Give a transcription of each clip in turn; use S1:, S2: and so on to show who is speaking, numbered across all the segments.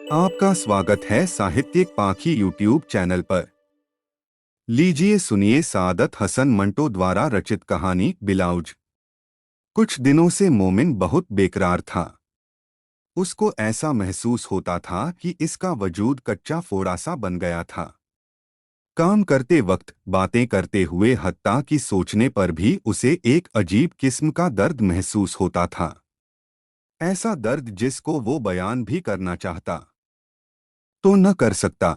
S1: आपका स्वागत है साहित्यिक पाखी यूट्यूब चैनल पर। लीजिए सुनिए सादत हसन मंटो द्वारा रचित कहानी बिलाउज। कुछ दिनों से मोमिन बहुत बेकरार था। उसको ऐसा महसूस होता था कि इसका वजूद कच्चा फोड़ा सा बन गया था। काम करते वक्त, बातें करते हुए, हत्ता कि सोचने पर भी उसे एक अजीब किस्म का दर्द महसूस होता था। ऐसा दर्द जिसको वो बयान भी करना चाहता तो न कर सकता।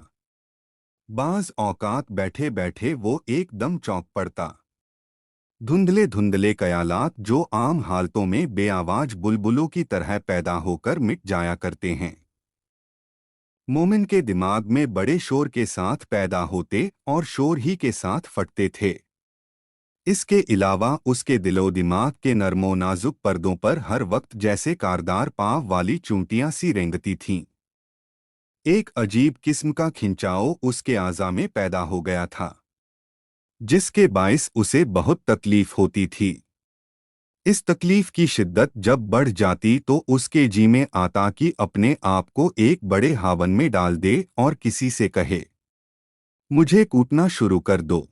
S1: बाज औकात बैठे बैठे वो एकदम चौंक पड़ता। धुंधले धुंधले ख्यालात जो आम हालतों में बेआवाज बुलबुलों की तरह पैदा होकर मिट जाया करते हैं, मोमिन के दिमाग में बड़े शोर के साथ पैदा होते और शोर ही के साथ फटते थे। इसके अलावा उसके दिलो दिमाग के नरमो नाजुक पर्दों पर हर वक्त जैसे कारदार पांव वाली चूंटियां सी रेंगती थीं। एक अजीब किस्म का खिंचाव उसके आज़ा में पैदा हो गया था, जिसके बाइस उसे बहुत तकलीफ होती थी। इस तकलीफ की शिद्दत जब बढ़ जाती तो उसके जी में आता कि अपने आप को एक बड़े हावन में डाल दे और किसी से कहे, मुझे कूटना शुरू कर दो।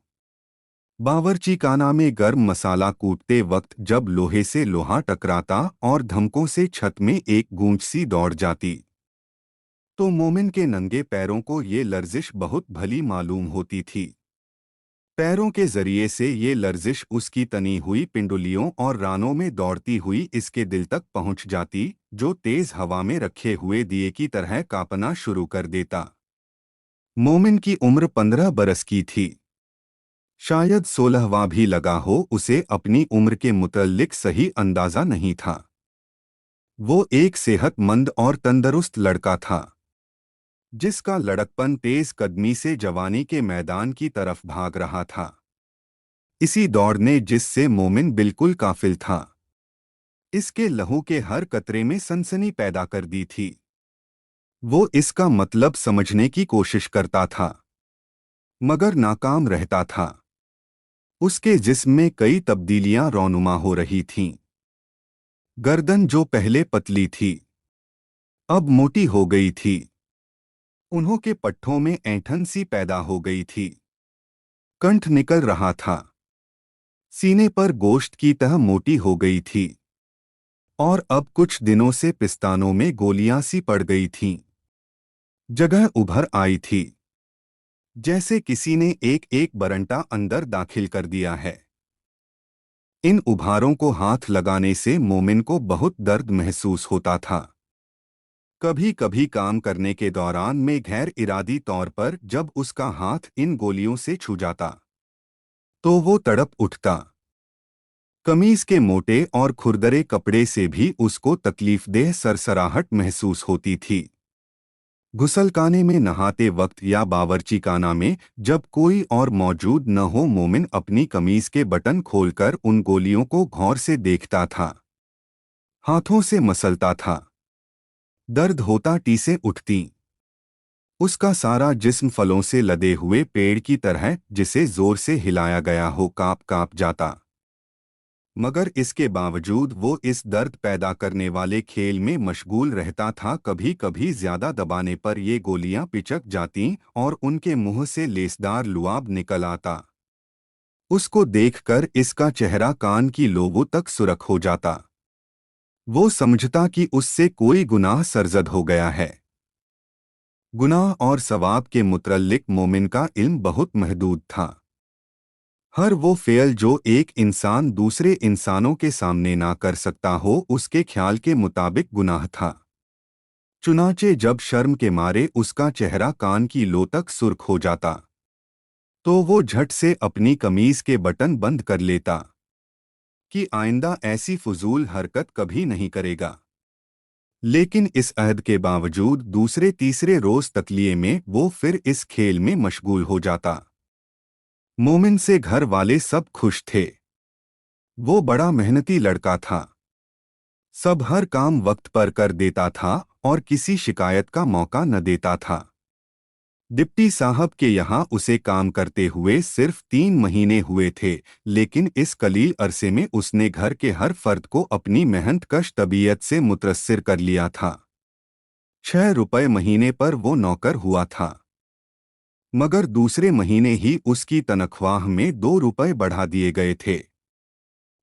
S1: बावर्चीखाना में गर्म मसाला कूटते वक्त जब लोहे से लोहा टकराता और धमकों से छत में एक गूंज सी दौड़ जाती, तो मोमिन के नंगे पैरों को ये लर्जिश बहुत भली मालूम होती थी। पैरों के जरिए से ये लर्जिश उसकी तनी हुई पिंडुलियों और रानों में दौड़ती हुई इसके दिल तक पहुंच जाती, जो तेज हवा में रखे हुए दिए की तरह कांपना शुरू कर देता। मोमिन की उम्र 15 बरस की थी। शायद 16वां भी लगा हो। उसे अपनी उम्र के मुतल्लिक सही अंदाजा नहीं था। वो एक सेहतमंद और तंदुरुस्त लड़का था, जिसका लड़कपन तेज कदमी से जवानी के मैदान की तरफ भाग रहा था। इसी दौड़ ने जिससे मोमिन बिल्कुल काफिल था, इसके लहू के हर कतरे में सनसनी पैदा कर दी थी। वो इसका मतलब समझने की कोशिश करता था, मगर नाकाम रहता था। उसके जिस्म में कई तब्दीलियां रौनुमा हो रही थीं। गर्दन जो पहले पतली थी, अब मोटी हो गई थी। उन्हों के पट्ठों में ऐंठन सी पैदा हो गई थी। कंठ निकल रहा था। सीने पर गोश्त की तह मोटी हो गई थी और अब कुछ दिनों से पिस्तानों में गोलियां सी पड़ गई थीं। जगह उभर आई थी, जैसे किसी ने एक एक बरंटा अंदर दाखिल कर दिया है। इन उभारों को हाथ लगाने से मोमिन को बहुत दर्द महसूस होता था। कभी कभी काम करने के दौरान में गैर इरादी तौर पर जब उसका हाथ इन गोलियों से छू जाता, तो वो तड़प उठता। कमीज के मोटे और खुरदरे कपड़े से भी उसको तकलीफदेह सरसराहट महसूस होती थी। गुसलखाने में नहाते वक्त या बावर्चीखाना में जब कोई और मौजूद न हो, मोमिन अपनी कमीज के बटन खोलकर उन गोलियों को गौर से देखता था। हाथों से मसलता था। दर्द होता टीसें उठतीं। उसका सारा जिस्म फलों से लदे हुए पेड़ की तरह जिसे जोर से हिलाया गया हो कांप कांप जाता। मगर इसके बावजूद वो इस दर्द पैदा करने वाले खेल में मशगूल रहता था। कभी कभी ज्यादा दबाने पर ये गोलियां पिचक जातीं और उनके मुंह से लेसदार लुआब निकल आता। उसको देखकर इसका चेहरा कान की लोबों तक सुर्ख हो जाता। वो समझता कि उससे कोई गुनाह सरजद हो गया है। गुनाह और सवाब के मुतल्लिक मोमिन का इल्म बहुत महदूद था। हर वो फ़ेल जो एक इंसान दूसरे इंसानों के सामने ना कर सकता हो, उसके ख्याल के मुताबिक गुनाह था। चुनाचे जब शर्म के मारे उसका चेहरा कान की लो तक सुर्ख हो जाता, तो वो झट से अपनी कमीज के बटन बंद कर लेता कि आइंदा ऐसी फजूल हरकत कभी नहीं करेगा। लेकिन इस अहद के बावजूद दूसरे तीसरे रोज तकलिये में वो फिर इस खेल में मशगूल हो जाता। मोमिन से घर वाले सब खुश थे। वो बड़ा मेहनती लड़का था। सब हर काम वक्त पर कर देता था और किसी शिकायत का मौका न देता था। डिप्टी साहब के यहाँ उसे काम करते हुए सिर्फ 3 महीने हुए थे, लेकिन इस कलील अरसे में उसने घर के हर फर्द को अपनी मेहनतकश तबीयत से मुतअस्सिर कर लिया था। ₹6 महीने पर वो नौकर हुआ था, मगर दूसरे महीने ही उसकी तनख्वाह में ₹2 बढ़ा दिए गए थे।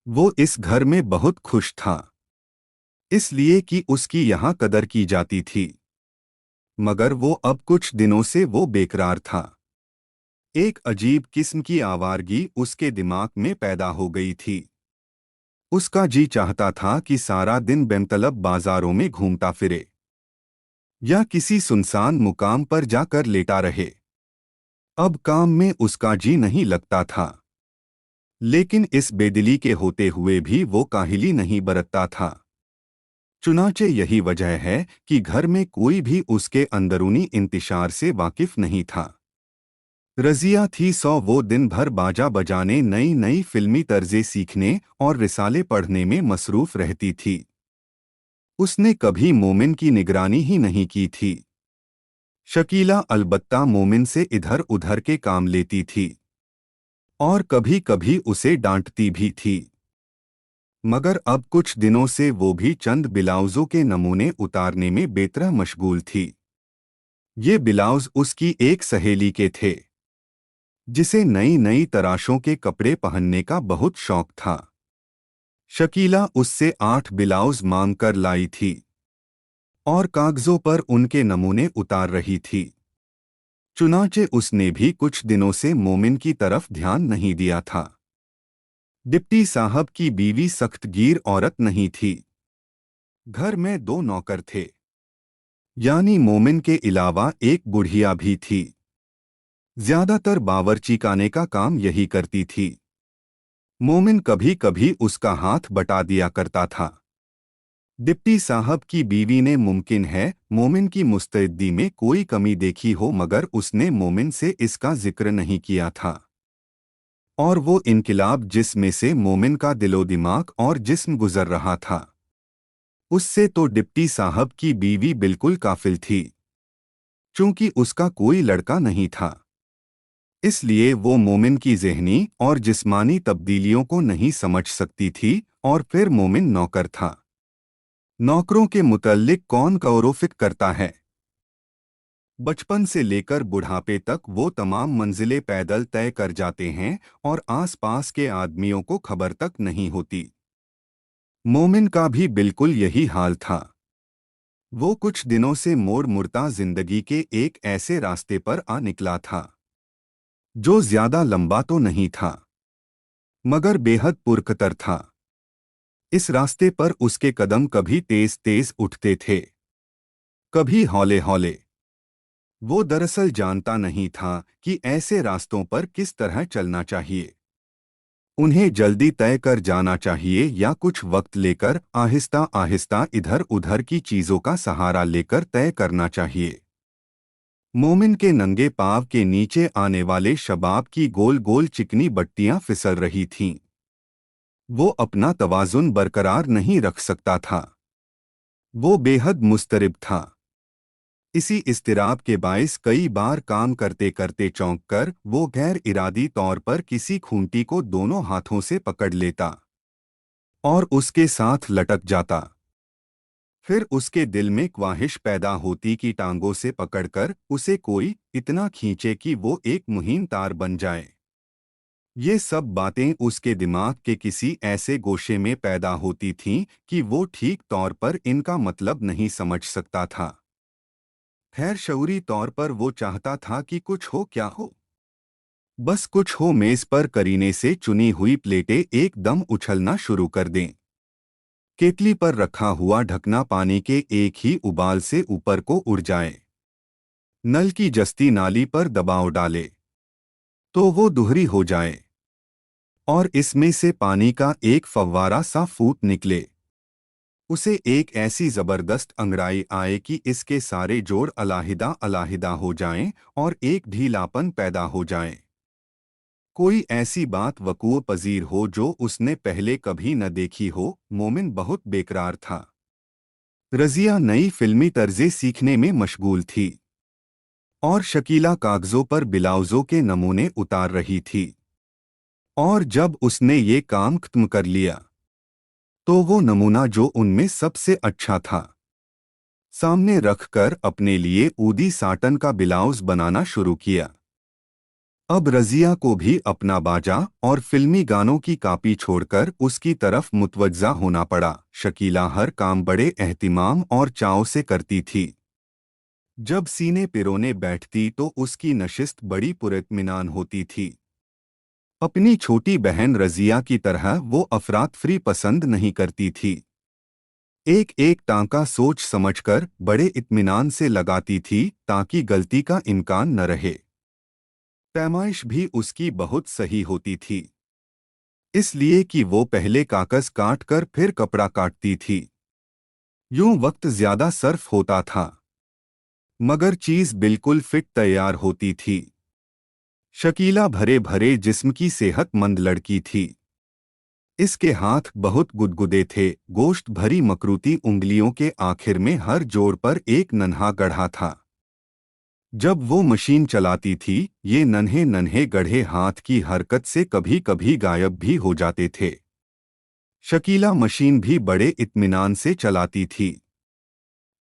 S1: वो इस घर में बहुत खुश था, इसलिए कि उसकी यहाँ कदर की जाती थी। मगर वो अब कुछ दिनों से वो बेकरार था। एक अजीब किस्म की आवारगी उसके दिमाग में पैदा हो गई थी। उसका जी चाहता था कि सारा दिन बेमतलब बाजारों में घूमता फिरे या किसी सुनसान मुकाम पर जाकर लेटा रहे। अब काम में उसका जी नहीं लगता था, लेकिन इस बेदिली के होते हुए भी वो काहिली नहीं बरतता था। चुनाचे यही वजह है कि घर में कोई भी उसके अंदरूनी इंतशार से वाकिफ नहीं था। रजिया थी वो दिन भर बाजा बजाने, नई नई फिल्मी तर्जें सीखने और रिसाले पढ़ने में मसरूफ रहती थी। उसने कभी मोमिन की निगरानी ही नहीं की थी। शकीला अलबत्ता मोमिन से इधर उधर के काम लेती थी और कभी कभी उसे डांटती भी थी। मगर अब कुछ दिनों से वो भी चंद ब्लाउजों के नमूने उतारने में बेतरह मशगूल थी। ये ब्लाउज उसकी एक सहेली के थे, जिसे नई नई तराशों के कपड़े पहनने का बहुत शौक था। शकीला उससे 8 ब्लाउज मांग कर लाई थी और कागजों पर उनके नमूने उतार रही थी। चुनाचे उसने भी कुछ दिनों से मोमिन की तरफ ध्यान नहीं दिया था। डिप्टी साहब की बीवी सख्तगीर औरत नहीं थी। घर में 2 नौकर थे, यानी मोमिन के अलावा एक बुढ़िया भी थी। ज्यादातर बावर्ची खाने का काम यही करती थी। मोमिन कभी कभी उसका हाथ बटा दिया करता था। डिप्टी साहब की बीवी ने मुमकिन है मोमिन की मुस्तैदी में कोई कमी देखी हो, मगर उसने मोमिन से इसका जिक्र नहीं किया था। और वो इनकिलाब जिसमें से मोमिन का दिलो दिमाग और जिस्म गुजर रहा था, उससे तो डिप्टी साहब की बीवी बिल्कुल काफिल थी। चूंकि उसका कोई लड़का नहीं था, इसलिए वो मोमिन की ज़हनी और जिस्मानी तब्दीलियों को नहीं समझ सकती थी। और फिर मोमिन नौकर था। नौकरों के मुतल्लिक कौन गौर व फिक्र करता है। बचपन से लेकर बुढ़ापे तक वो तमाम मंजिलें पैदल तय कर जाते हैं और आसपास के आदमियों को खबर तक नहीं होती। मोमिन का भी बिल्कुल यही हाल था। वो कुछ दिनों से मोड़ मुड़ता जिंदगी के एक ऐसे रास्ते पर आ निकला था, जो ज्यादा लंबा तो नहीं था, मगर बेहद पुरखतर था। इस रास्ते पर उसके कदम कभी तेज तेज उठते थे, कभी हौले हौले। वो दरअसल जानता नहीं था कि ऐसे रास्तों पर किस तरह चलना चाहिए। उन्हें जल्दी तय कर जाना चाहिए या कुछ वक्त लेकर आहिस्ता आहिस्ता इधर उधर की चीजों का सहारा लेकर तय करना चाहिए। मोमिन के नंगे पांव के नीचे आने वाले शबाब की गोल गोल चिकनी बट्टियां फिसल रही थीं। वो अपना तवाजुन बरकरार नहीं रख सकता था। वो बेहद मुस्तरिब था। इसी इस्तिराब के बाइस कई बार काम करते करते चौंक कर वो गैर इरादी तौर पर किसी खूंटी को दोनों हाथों से पकड़ लेता और उसके साथ लटक जाता। फिर उसके दिल में ख्वाहिश पैदा होती कि टांगों से पकड़कर उसे कोई इतना खींचे कि वो एक मुहीन तार बन जाए। ये सब बातें उसके दिमाग के किसी ऐसे गोशे में पैदा होती थीं कि वो ठीक तौर पर इनका मतलब नहीं समझ सकता था। खैर, शऊरी तौर पर वो चाहता था कि कुछ हो क्या हो, बस कुछ हो। मेज पर करीने से चुनी हुई प्लेटें एकदम उछलना शुरू कर दें। केतली पर रखा हुआ ढकना पानी के एक ही उबाल से ऊपर को उड़ जाए। नल की जस्ती नाली पर दबाव डाले तो वो दुहरी हो जाए और इसमें से पानी का एक फव्वारा सा फूट निकले। उसे एक ऐसी जबरदस्त अंगड़ाई आए कि इसके सारे जोड़ अलाहिदा अलाहिदा हो जाएं और एक ढीलापन पैदा हो जाए। कोई ऐसी बात वकूअ पजीर हो जो उसने पहले कभी न देखी हो। मोमिन बहुत बेकरार था। रजिया नई फिल्मी तर्जें सीखने में मशगूल थी और शकीला कागजों पर ब्लाउजों के नमूने उतार रही थी। और जब उसने ये काम खत्म कर लिया, तो वो नमूना जो उनमें सबसे अच्छा था, सामने रखकर अपने लिए ऊदी साटन का ब्लाउज बनाना शुरू किया। अब रजिया को भी अपना बाजा और फिल्मी गानों की कॉपी छोड़कर उसकी तरफ मुतवज्जा होना पड़ा। शकीला हर काम बड़े एहतिमाम और चाव से करती थी। जब सीने पिरोने बैठती तो उसकी नशिस्त बड़ी पुरइत्मीनान होती थी। अपनी छोटी बहन रजिया की तरह वो अफरातफरी पसंद नहीं करती थी। एक एक टांका सोच समझकर बड़े इत्मीनान से लगाती थी ताकि गलती का इम्कान न रहे। पैमाइश भी उसकी बहुत सही होती थी, इसलिए कि वो पहले कागज काट कर फिर कपड़ा काटती थी। यूं वक्त ज्यादा सर्फ होता था, मगर चीज बिल्कुल फिट तैयार होती थी। शकीला भरे भरे जिस्म की सेहतमंद लड़की थी। इसके हाथ बहुत गुदगुदे थे। गोश्त भरी मकरूती उंगलियों के आखिर में हर जोड़ पर एक नन्हा गढ़ा था। जब वो मशीन चलाती थी, ये नन्हे नन्हे गढ़े हाथ की हरकत से कभी कभी गायब भी हो जाते थे। शकीला मशीन भी बड़े इत्मीनान से चलाती थी।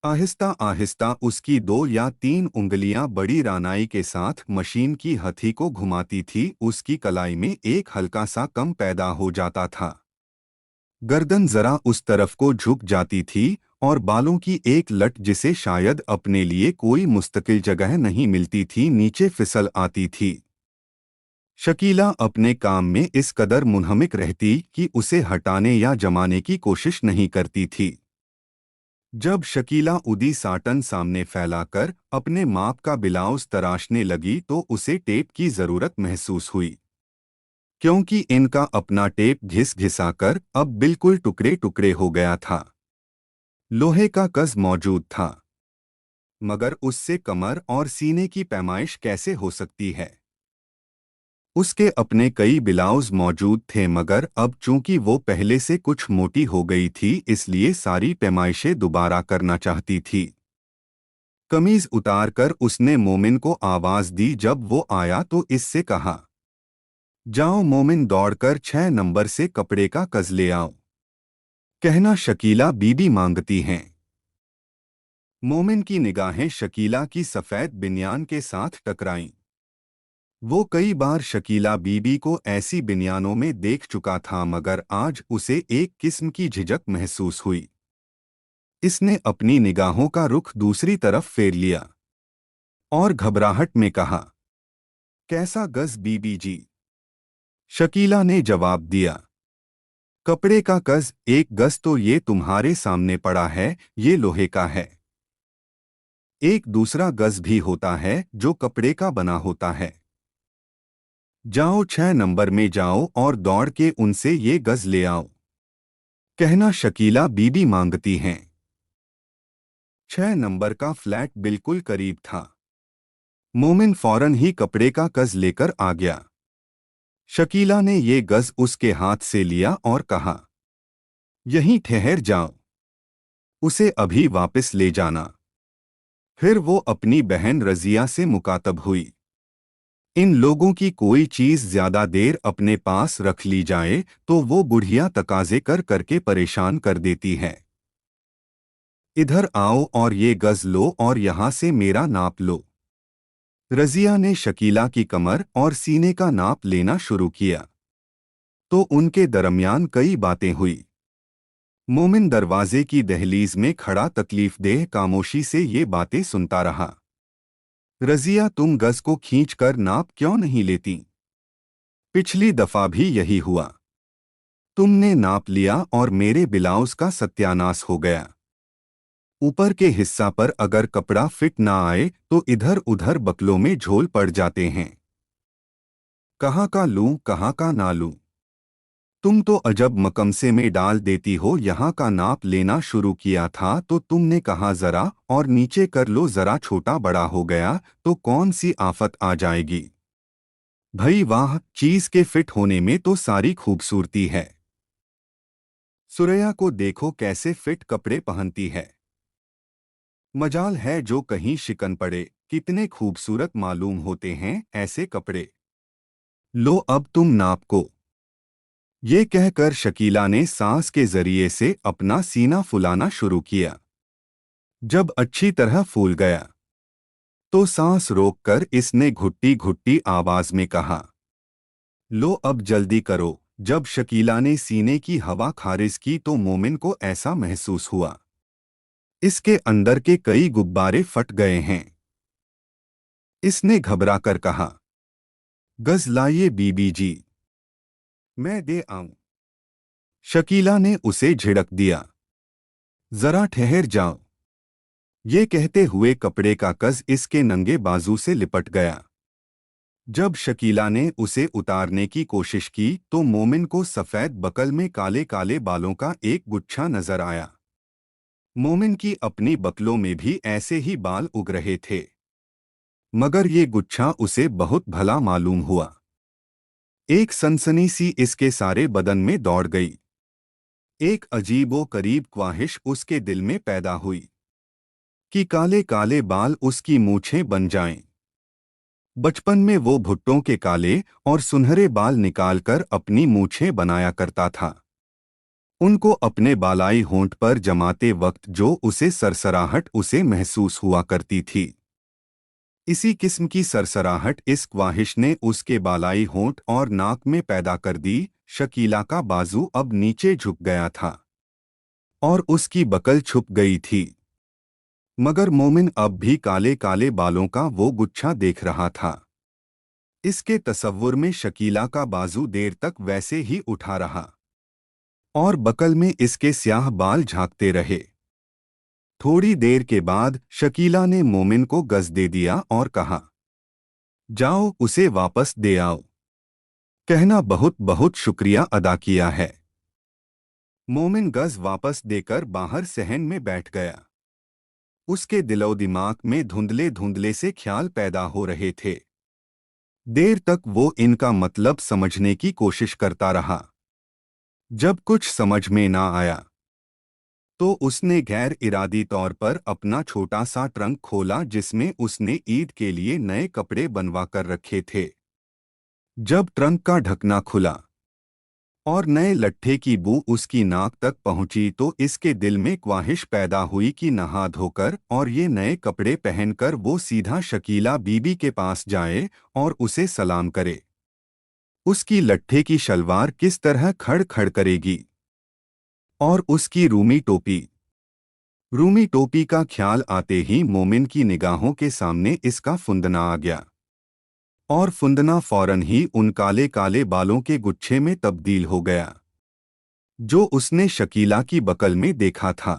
S1: आहिस्ता आहिस्ता उसकी 2 या 3 उंगलियां बड़ी रानाई के साथ मशीन की हथी को घुमाती थी। उसकी कलाई में एक हल्का सा कम पैदा हो जाता था। गर्दन जरा उस तरफ को झुक जाती थी और बालों की एक लट जिसे शायद अपने लिए कोई मुस्तकिल जगह नहीं मिलती थी, नीचे फिसल आती थी। शकीला अपने काम में इस कदर मुनहमिक रहती कि उसे हटाने या जमाने की कोशिश नहीं करती थी। जब शकीला ऊदी साटन सामने फैलाकर अपने माप का ब्लाउज तराशने लगी तो उसे टेप की जरूरत महसूस हुई, क्योंकि इनका अपना टेप घिस घिसाकर अब बिल्कुल टुकड़े टुकड़े हो गया था। लोहे का कस मौजूद था, मगर उससे कमर और सीने की पैमाइश कैसे हो सकती है। उसके अपने कई ब्लाउज मौजूद थे, मगर अब चूंकि वो पहले से कुछ मोटी हो गई थी, इसलिए सारी पैमाइशें दोबारा करना चाहती थी। कमीज उतारकर उसने मोमिन को आवाज दी। जब वो आया तो इससे कहा, जाओ मोमिन, दौड़कर 6 नंबर से कपड़े का कज ले आओ। कहना शकीला बीबी मांगती हैं। मोमिन की निगाहें शकीला की सफेद बिन्यान के साथ टकराईं। वो कई बार शकीला बीबी को ऐसी बिन्यानों में देख चुका था, मगर आज उसे एक किस्म की झिझक महसूस हुई। इसने अपनी निगाहों का रुख दूसरी तरफ फेर लिया और घबराहट में कहा, कैसा गज बीबी जी? शकीला ने जवाब दिया, कपड़े का गज 1 गज तो ये तुम्हारे सामने पड़ा है, ये लोहे का है। एक दूसरा गज भी होता है जो कपड़े का बना होता है। जाओ 6 नंबर में जाओ और दौड़ के उनसे ये गज ले आओ। कहना शकीला बीबी मांगती हैं। 6 नंबर का फ्लैट बिल्कुल करीब था। मोमिन फौरन ही कपड़े का गज लेकर आ गया। शकीला ने ये गज उसके हाथ से लिया और कहा, यहीं ठहर जाओ, उसे अभी वापस ले जाना। फिर वो अपनी बहन रजिया से मुकातब हुई। इन लोगों की कोई चीज ज्यादा देर अपने पास रख ली जाए तो वो बुढ़िया तकाजे कर करके परेशान कर देती है। इधर आओ और ये गज लो और यहां से मेरा नाप लो। रजिया ने शकीला की कमर और सीने का नाप लेना शुरू किया तो उनके दरमियान कई बातें हुई। मोमिन दरवाजे की दहलीज में खड़ा तकलीफदेह खामोशी से ये बातें सुनता रहा। रजिया, तुम गज को खींचकर नाप क्यों नहीं लेती? पिछली दफा भी यही हुआ। तुमने नाप लिया और मेरे ब्लाउज का सत्यानाश हो गया। ऊपर के हिस्सा पर अगर कपड़ा फिट ना आए तो इधर उधर बकलों में झोल पड़ जाते हैं। कहाँ का लूं, कहाँ का ना लूं? तुम तो अजब मकमसे में डाल देती हो। यहाँ का नाप लेना शुरू किया था तो तुमने कहा जरा और नीचे कर लो, जरा छोटा बड़ा हो गया तो कौन सी आफत आ जाएगी। भई वाह, चीज के फिट होने में तो सारी खूबसूरती है। सुरैया को देखो कैसे फिट कपड़े पहनती है। मजाल है जो कहीं शिकन पड़े। कितने खूबसूरत मालूम होते हैं ऐसे कपड़े। लो अब तुम नाप को। ये कहकर शकीला ने सांस के जरिए से अपना सीना फुलाना शुरू किया। जब अच्छी तरह फूल गया तो सांस रोककर इसने घुट्टी घुट्टी आवाज में कहा, लो अब जल्दी करो। जब शकीला ने सीने की हवा खारिज की तो मोमिन को ऐसा महसूस हुआ इसके अंदर के कई गुब्बारे फट गए हैं। इसने घबरा कर कहा, गज लाइए बीबी जी, मैं दे आऊं। शकीला ने उसे झिड़क दिया, जरा ठहर जाओ। ये कहते हुए कपड़े का कज इसके नंगे बाजू से लिपट गया। जब शकीला ने उसे उतारने की कोशिश की तो मोमिन को सफेद बकल में काले काले बालों का एक गुच्छा नजर आया। मोमिन की अपनी बकलों में भी ऐसे ही बाल उग रहे थे, मगर ये गुच्छा उसे बहुत भला मालूम हुआ। एक सनसनी सी इसके सारे बदन में दौड़ गई। एक अजीबो करीब ख्वाहिश उसके दिल में पैदा हुई कि काले काले बाल उसकी मूछें बन जाएं। बचपन में वो भुट्टों के काले और सुनहरे बाल निकालकर अपनी मूछें बनाया करता था। उनको अपने बालाई होंठ पर जमाते वक्त जो उसे सरसराहट उसे महसूस हुआ करती थी, इसी किस्म की सरसराहट इस ख्वाहिश ने उसके बालाई होंठ और नाक में पैदा कर दी। शकीला का बाजू अब नीचे झुक गया था और उसकी बकल छुप गई थी, मगर मोमिन अब भी काले काले बालों का वो गुच्छा देख रहा था। इसके तसव्वुर में शकीला का बाजू देर तक वैसे ही उठा रहा और बकल में इसके स्याह बाल झांकते रहे। थोड़ी देर के बाद शकीला ने मोमिन को गज दे दिया और कहा, जाओ उसे वापस दे आओ। कहना बहुत बहुत शुक्रिया अदा किया है। मोमिन गज वापस देकर बाहर सहन में बैठ गया। उसके दिलो दिमाग में धुंधले धुंधले से ख्याल पैदा हो रहे थे। देर तक वो इनका मतलब समझने की कोशिश करता रहा। जब कुछ समझ में ना आया तो उसने गैर इरादी तौर पर अपना छोटा सा ट्रंक खोला जिसमें उसने ईद के लिए नए कपड़े बनवा कर रखे थे। जब ट्रंक का ढकना खुला और नए लट्ठे की बू उसकी नाक तक पहुंची तो इसके दिल में ख्वाहिश पैदा हुई कि नहा धोकर और ये नए कपड़े पहनकर वो सीधा शकीला बीबी के पास जाए और उसे सलाम करे। उसकी लट्ठे की शलवार किस तरह खड़ खड़ करेगी और उसकी रूमी टोपी का ख्याल आते ही मोमिन की निगाहों के सामने इसका फुंदना आ गया और फुंदना फौरन ही उन काले काले बालों के गुच्छे में तब्दील हो गया जो उसने शकीला की बकल में देखा था।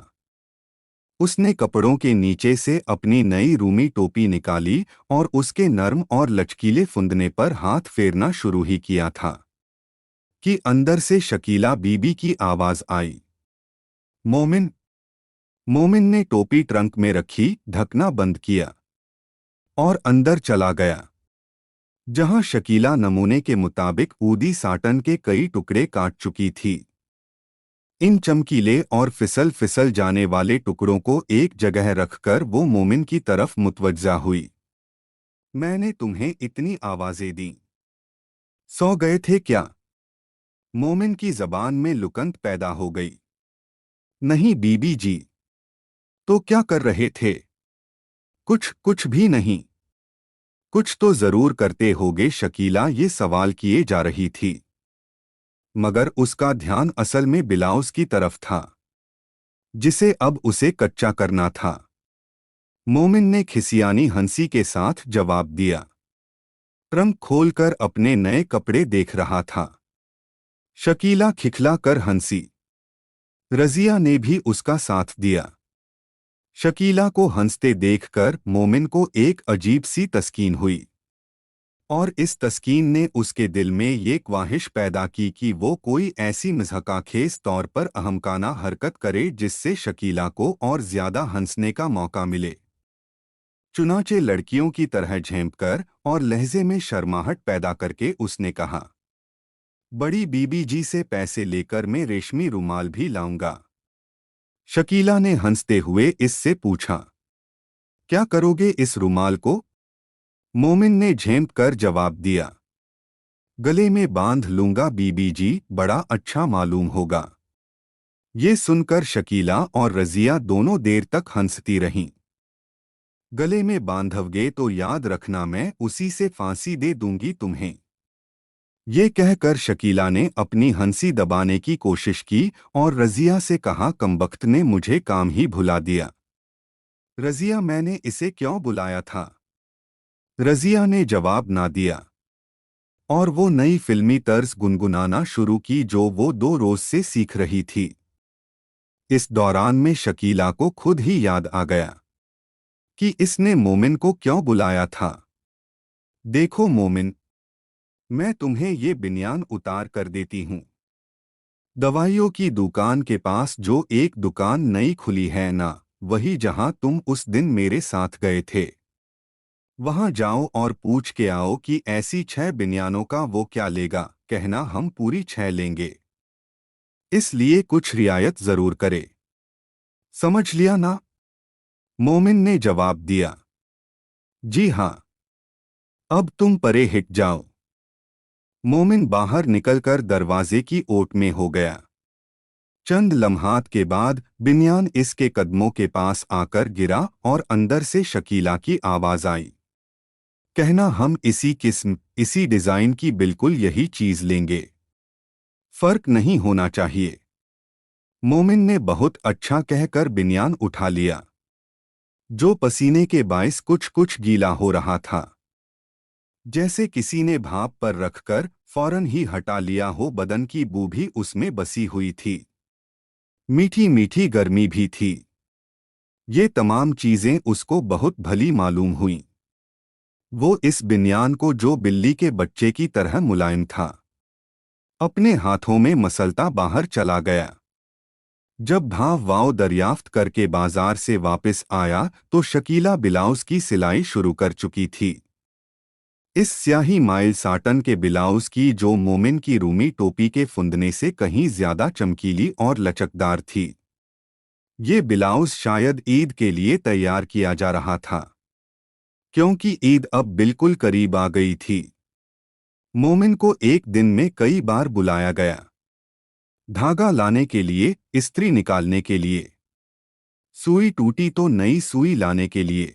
S1: उसने कपड़ों के नीचे से अपनी नई रूमी टोपी निकाली और उसके नर्म और लचकीले फुंदने पर हाथ फेरना शुरू ही किया था कि अंदर से शकीला बीबी की आवाज आई, मोमिन। मोमिन ने टोपी ट्रंक में रखी, ढकना बंद किया और अंदर चला गया, जहां शकीला नमूने के मुताबिक ऊदी साटन के कई टुकड़े काट चुकी थी। इन चमकीले और फिसल फिसल जाने वाले टुकड़ों को एक जगह रखकर वो मोमिन की तरफ मुतवज्जा हुई। मैंने तुम्हें इतनी आवाजें दी, सो गए थे क्या? मोमिन की जबान में लुकंत पैदा हो गई। नहीं बीबी जी। तो क्या कर रहे थे? कुछ भी नहीं। कुछ तो जरूर करते होगे, शकीला ये सवाल किए जा रही थी, मगर उसका ध्यान असल में ब्लाउज की तरफ था जिसे अब उसे कच्चा करना था। मोमिन ने खिसियानी हंसी के साथ जवाब दिया। ट्रंक खोलकर अपने नए कपड़े देख रहा था। शकीला खिखला कर हंसी। रजिया ने भी उसका साथ दिया। शकीला को हंसते देखकर मोमिन को एक अजीब सी तस्कीन हुई और इस तस्कीन ने उसके दिल में ये ख्वाहिश पैदा की कि वो कोई ऐसी मज़हकाखेज़ तौर पर अहमकाना हरकत करे जिससे शकीला को और ज्यादा हंसने का मौका मिले। चुनाचे लड़कियों की तरह झेंपकर और लहजे में शर्माहट पैदा करके उसने कहा, बड़ी बीबी जी से पैसे लेकर मैं रेशमी रुमाल भी लाऊंगा। शकीला ने हंसते हुए इससे पूछा, क्या करोगे इस रुमाल को? मोमिन ने झेंप कर जवाब दिया, गले में बांध लूंगा बीबी जी, बड़ा अच्छा मालूम होगा। ये सुनकर शकीला और रजिया दोनों देर तक हंसती रहीं। गले में बांधवगे तो याद रखना, मैं उसी से फांसी दे दूंगी तुम्हें। ये कहकर शकीला ने अपनी हंसी दबाने की कोशिश की और रजिया से कहा, कमबख्त ने मुझे काम ही भुला दिया। रजिया, मैंने इसे क्यों बुलाया था? रजिया ने जवाब ना दिया और वो नई फिल्मी तर्ज गुनगुनाना शुरू की जो वो 2 रोज से सीख रही थी। इस दौरान में शकीला को खुद ही याद आ गया कि इसने मोमिन को क्यों बुलाया था। देखो मोमिन, मैं तुम्हें ये बिन्यान उतार कर देती हूँ। दवाइयों की दुकान के पास जो एक दुकान नई खुली है ना, वही जहां तुम उस दिन मेरे साथ गए थे। वहां जाओ और पूछ के आओ कि ऐसी 6 बिन्यानों का वो क्या लेगा। कहना हम पूरी 6 लेंगे, इसलिए कुछ रियायत जरूर करे। समझ लिया ना? मोमिन ने जवाब दिया। जी हाँ, अब तुम परे हिट जाओ। मोमिन बाहर निकलकर दरवाजे की ओट में हो गया। चंद लम्हात के बाद बिन्यान इसके कदमों के पास आकर गिरा और अंदर से शकीला की आवाज आई। कहना हम इसी किस्म, इसी डिजाइन की बिल्कुल यही चीज लेंगे, फर्क नहीं होना चाहिए। मोमिन ने बहुत अच्छा कहकर बिन्यान उठा लिया, जो पसीने के बायस कुछ कुछ गीला हो रहा था, जैसे किसी ने भाप पर रखकर फौरन ही हटा लिया हो। बदन की बू भी उसमें बसी हुई थी, मीठी मीठी गर्मी भी थी। ये तमाम चीजें उसको बहुत भली मालूम हुईं। वो इस बिन्यान को, जो बिल्ली के बच्चे की तरह मुलायम था, अपने हाथों में मसलता बाहर चला गया। जब भाव वाव दरियाफ्त करके बाजार से वापस आया तो शकीला ब्लाउज की सिलाई शुरू कर चुकी थी। इस स्याही माइल साटन के ब्लाउज की, जो मोमिन की रूमी टोपी के फुंदने से कहीं ज्यादा चमकीली और लचकदार थी। ये ब्लाउज शायद ईद के लिए तैयार किया जा रहा था, क्योंकि ईद अब बिल्कुल करीब आ गई थी। मोमिन को एक दिन में कई बार बुलाया गया, धागा लाने के लिए, इस्त्री निकालने के लिए, सुई टूटी तो नई सुई लाने के लिए।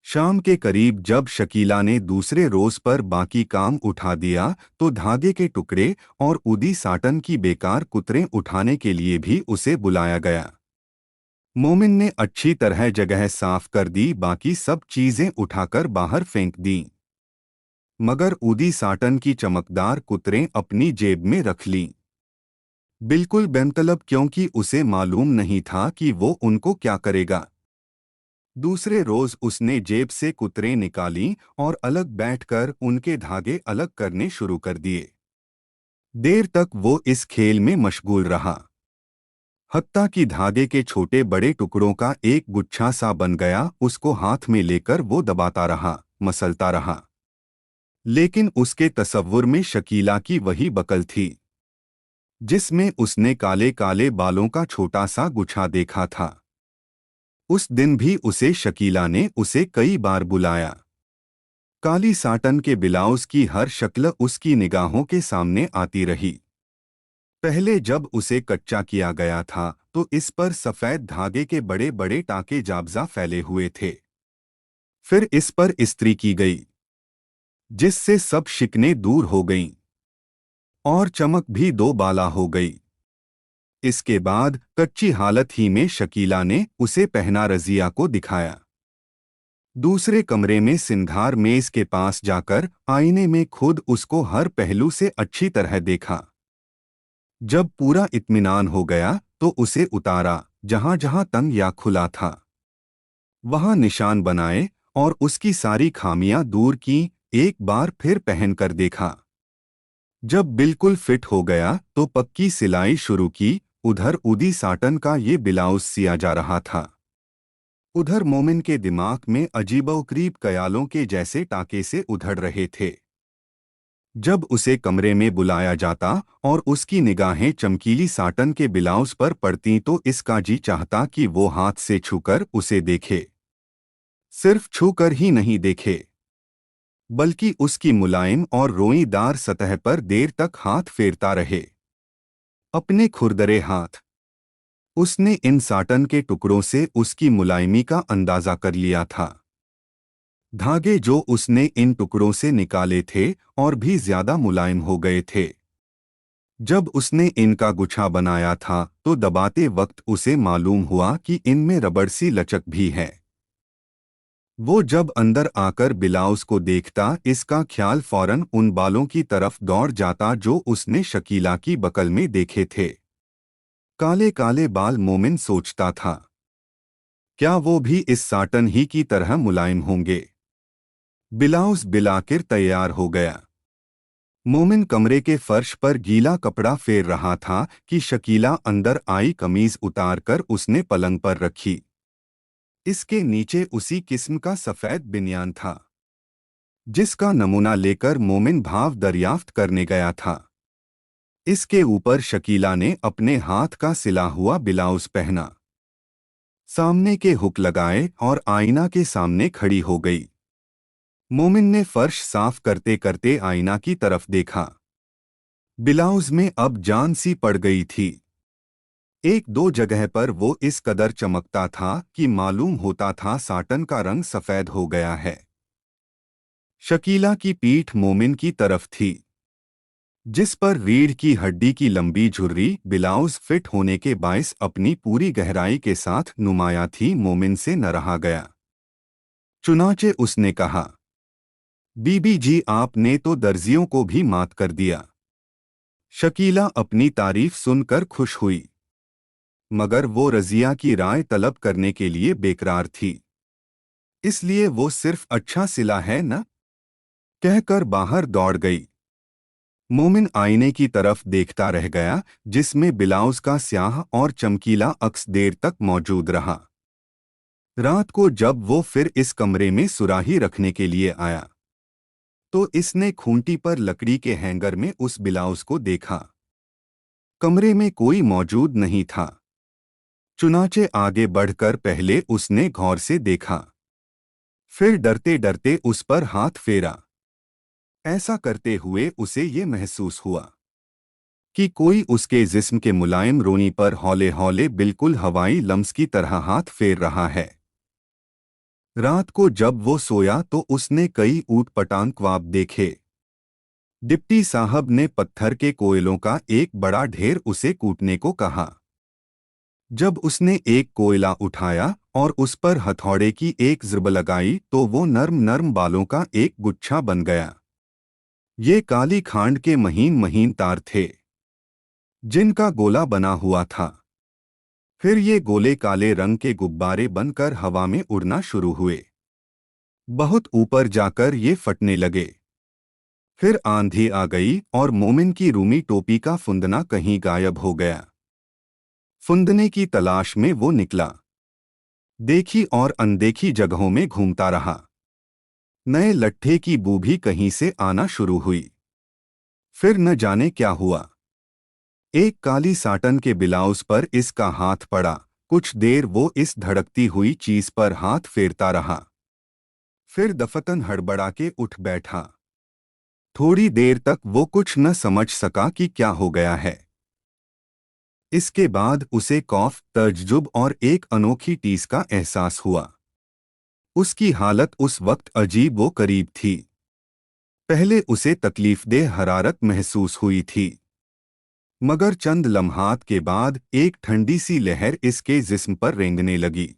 S1: शाम के करीब जब शकीला ने दूसरे रोज पर बाकी काम उठा दिया तो धागे के टुकड़े और ऊदी साटन की बेकार कुतरें उठाने के लिए भी उसे बुलाया गया। मोमिन ने अच्छी तरह जगह साफ कर दी, बाकी सब चीजें उठाकर बाहर फेंक दी, मगर ऊदी साटन की चमकदार कुतरें अपनी जेब में रख लीं। बिल्कुल बेमतलब, क्योंकि उसे मालूम नहीं था कि वो उनको क्या करेगा। दूसरे रोज उसने जेब से कुतरें निकालीं और अलग बैठकर उनके धागे अलग करने शुरू कर दिए। देर तक वो इस खेल में मशगूल रहा, हत्ता कि धागे के छोटे बड़े टुकड़ों का एक गुच्छा सा बन गया। उसको हाथ में लेकर वो दबाता रहा, मसलता रहा, लेकिन उसके तसव्वुर में शकीला की वही बकल थी जिसमें उसने काले काले बालों का छोटा सा गुच्छा देखा था। उस दिन भी उसे शकीला ने उसे कई बार बुलाया। काली साटन के ब्लाउज की हर शक्ल उसकी निगाहों के सामने आती रही। पहले जब उसे कच्चा किया गया था तो इस पर सफेद धागे के बड़े बड़े टाके जाब्जा फैले हुए थे। फिर इस पर इस्त्री की गई, जिससे सब शिकनें दूर हो गईं और चमक भी दो बाला हो गई। इसके बाद कच्ची हालत ही में शकीला ने उसे पहना रजिया को दिखाया। दूसरे कमरे में सिंगार मेज के पास जाकर आईने में खुद उसको हर पहलू से अच्छी तरह देखा। जब पूरा इत्मीनान हो गया तो उसे उतारा, जहां जहां तंग या खुला था वहां निशान बनाए और उसकी सारी खामियां दूर की। एक बार फिर पहनकर देखा। जब बिल्कुल फिट हो गया तो पक्की सिलाई शुरू की। उधर ऊदी साटन का ये ब्लाउज सिया जा रहा था, उधर मोमिन के दिमाग में अजीबोगरीब कयालों के जैसे टाके से उधड़ रहे थे। जब उसे कमरे में बुलाया जाता और उसकी निगाहें चमकीली साटन के ब्लाउज पर पड़ती तो इसका जी चाहता कि वो हाथ से छूकर उसे देखे। सिर्फ छूकर ही नहीं देखे, बल्कि उसकी मुलायम और रोईदार सतह पर देर तक हाथ फेरता रहे, अपने खुरदरे हाथ। उसने इन साटन के टुकड़ों से उसकी मुलायमी का अंदाजा कर लिया था। धागे जो उसने इन टुकड़ों से निकाले थे और भी ज्यादा मुलायम हो गए थे। जब उसने इनका गुच्छा बनाया था तो दबाते वक्त उसे मालूम हुआ कि इनमें रबड़ सी लचक भी है। वो जब अंदर आकर ब्लाउज को देखता, इसका ख्याल फौरन उन बालों की तरफ दौड़ जाता जो उसने शकीला की बकल में देखे थे। काले काले बाल। मोमिन सोचता था, क्या वो भी इस साटन ही की तरह मुलायम होंगे। ब्लाउज बिलाकर तैयार हो गया। मोमिन कमरे के फर्श पर गीला कपड़ा फेर रहा था कि शकीला अंदर आई। कमीज उतारकर उसने पलंग पर रखी। इसके नीचे उसी किस्म का सफेद बिन्यान था जिसका नमूना लेकर मोमिन भाव दरियाफ्त करने गया था। इसके ऊपर शकीला ने अपने हाथ का सिला हुआ ब्लाउज पहना, सामने के हुक लगाए और आईना के सामने खड़ी हो गई। मोमिन ने फर्श साफ करते करते आईना की तरफ देखा। ब्लाउज में अब जान सी पड़ गई थी। एक दो जगह पर वो इस कदर चमकता था कि मालूम होता था साटन का रंग सफेद हो गया है। शकीला की पीठ मोमिन की तरफ थी, जिस पर रीढ़ की हड्डी की लंबी झुर्री ब्लाउज फिट होने के बायस अपनी पूरी गहराई के साथ नुमाया थी। मोमिन से न रहा गया। चुनाचे उसने कहा, बीबी जी, आपने तो दर्जियों को भी मात कर दिया। शकीला अपनी तारीफ सुनकर खुश हुई, मगर वो रजिया की राय तलब करने के लिए बेकरार थी। इसलिए वो सिर्फ अच्छा सिला है न कहकर बाहर दौड़ गई। मोमिन आईने की तरफ देखता रह गया, जिसमें ब्लाउज का स्याह और चमकीला अक्स देर तक मौजूद रहा। रात को जब वो फिर इस कमरे में सुराही रखने के लिए आया तो इसने खूंटी पर लकड़ी के हैंगर में उस ब्लाउज को देखा। कमरे में कोई मौजूद नहीं था। चुनाचे आगे बढ़कर पहले उसने गौर से देखा, फिर डरते डरते उस पर हाथ फेरा। ऐसा करते हुए उसे ये महसूस हुआ कि कोई उसके जिस्म के मुलायम रोनी पर हौले हौले बिल्कुल हवाई लम्स की तरह हाथ फेर रहा है। रात को जब वो सोया तो उसने कई ऊटपटांग ख्वाब देखे। डिप्टी साहब ने पत्थर के कोयलों का एक बड़ा ढेर उसे कूटने को कहा। जब उसने एक कोयला उठाया और उस पर हथौड़े की एक ज़रब लगाई तो वो नर्म नर्म बालों का एक गुच्छा बन गया। ये काली खांड के महीन महीन तार थे जिनका गोला बना हुआ था। फिर ये गोले काले रंग के गुब्बारे बनकर हवा में उड़ना शुरू हुए। बहुत ऊपर जाकर ये फटने लगे। फिर आंधी आ गई और मोमिन की रूमी टोपी का फुंदना कहीं गायब हो गया। फुंदने की तलाश में वो निकला। देखी और अनदेखी जगहों में घूमता रहा। नए लट्ठे की बू भी कहीं से आना शुरू हुई। फिर न जाने क्या हुआ, एक काली साटन के ब्लाउज पर इसका हाथ पड़ा। कुछ देर वो इस धड़कती हुई चीज पर हाथ फेरता रहा, फिर दफतन हड़बड़ा के उठ बैठा। थोड़ी देर तक वो कुछ न समझ सका कि क्या हो गया है। इसके बाद उसे कौफ, तज्जुब और एक अनोखी टीस का एहसास हुआ। उसकी हालत उस वक्त अजीब व करीब थी। पहले उसे तकलीफदेह हरारत महसूस हुई थी, मगर चंद लम्हात के बाद एक ठंडी सी लहर इसके जिस्म पर रेंगने लगी।